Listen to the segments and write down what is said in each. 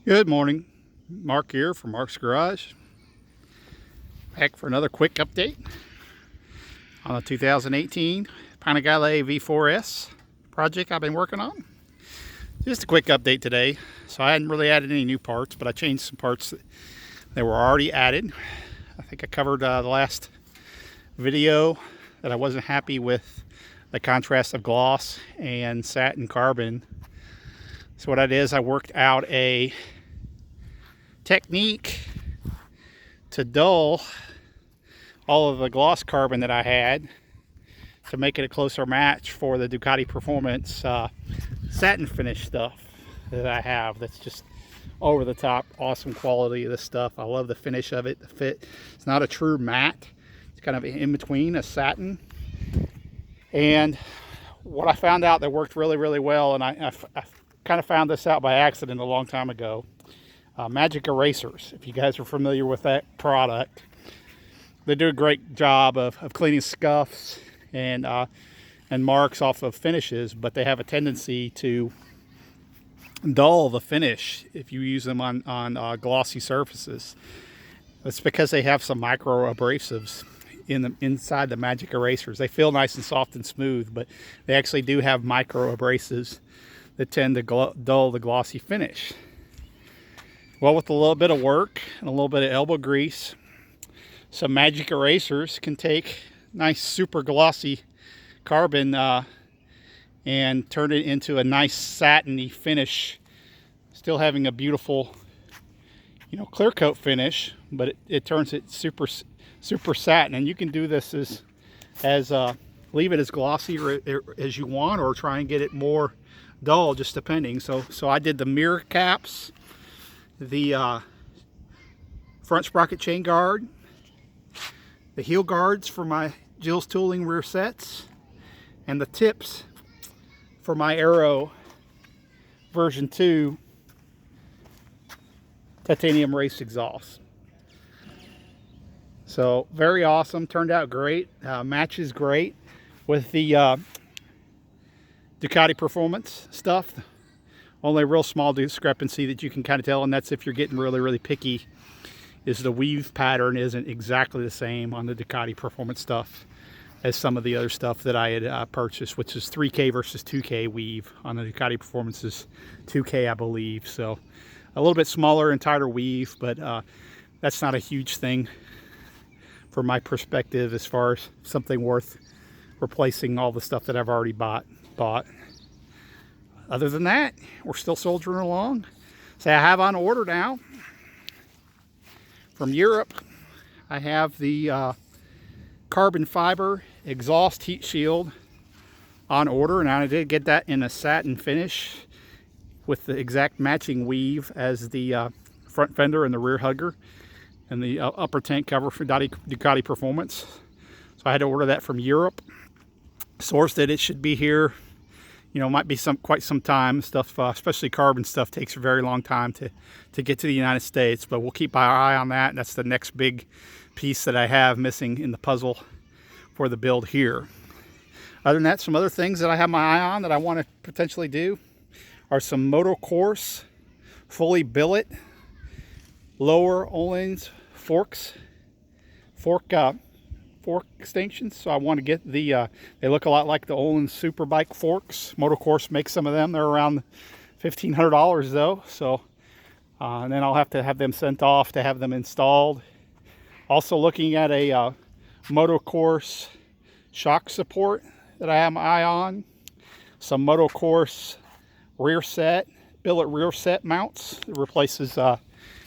Good morning, Mark here from Mark's Garage. Back for another quick update on the 2018 Panigale V4s project I've been working on. Just a quick update today. So I hadn't really added any new parts, but I changed some parts that were already added. I think I covered the last video that I wasn't happy with the contrast of gloss and satin carbon. So what I did is I worked out a technique to dull all of the gloss carbon that I had to make it a closer match for the Ducati Performance satin finish stuff that I have. That's just over the top awesome quality of this stuff. I love the finish of it, the fit. It's not a true matte, it's kind of in between a satin. And what I found out that worked really well, and I kind of found this out by accident a long time ago. Magic erasers, if you guys are familiar with that product, they do a great job of cleaning scuffs and marks off of finishes, but they have a tendency to dull the finish if you use them on glossy surfaces. That's because they have some micro abrasives inside the magic erasers. They feel nice and soft and smooth, but they actually do have micro abrasives that tend to dull the glossy finish. Well, with a little bit of work and a little bit of elbow grease, some magic erasers can take nice super glossy carbon and turn it into a nice satiny finish, still having a beautiful, clear coat finish, but it turns it super satin. And you can do this as leave it as glossy as you want, or try and get it more dull, just depending. So I did the mirror caps, the front sprocket chain guard, the heel guards for my Jill's Tooling rear sets, and the tips for my Aero version 2 titanium race exhaust. So very awesome, turned out great, matches great with the Ducati Performance stuff. Only real small discrepancy that you can kind of tell, and that's if you're getting really picky, is the weave pattern isn't exactly the same on the Ducati Performance stuff as some of the other stuff that I had purchased, which is 3K versus 2K weave. On the Ducati Performance's 2K, I believe. So a little bit smaller and tighter weave, but that's not a huge thing from my perspective as far as something worth replacing all the stuff that I've already bought. Other than that, we're still soldiering along. So I have on order now from Europe. I have the carbon fiber exhaust heat shield on order, and I did get that in a satin finish with the exact matching weave as the front fender and the rear hugger and the upper tank cover for Ducati Performance. So I had to order that from Europe. Sourced it should be here, might be quite some time. Stuff, especially carbon stuff, takes a very long time to get to the United States, but we'll keep our eye on that. That's the next big piece that I have missing in the puzzle for the build here. Other than that, some other things that I have my eye on that I want to potentially do are some motocourse fully billet lower Öhlins fork extensions. So I want to get the they look a lot like the Öhlins Superbike forks. Motocourse makes some of them. They're around $1,500 though. So and then I'll have to have them sent off to have them installed. Also looking at a motocourse shock support that I have my eye on. Some motocourse rear set, billet rear set mounts. It replaces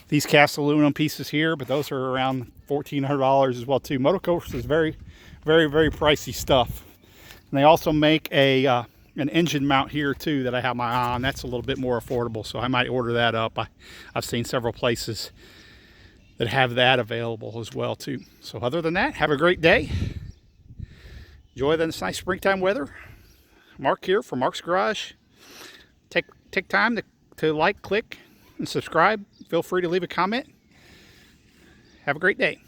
these cast aluminum pieces here, but those are around $1,400 as well too. Motocourse is very pricey stuff. And they also make an engine mount here too that I have my eye on. That's a little bit more affordable, so I might order that up. I've seen several places that have that available as well too. So other than that, have a great day. Enjoy this nice springtime weather. Mark here from Mark's Garage. Take time to like, click, and subscribe. Feel free to leave a comment. Have a great day.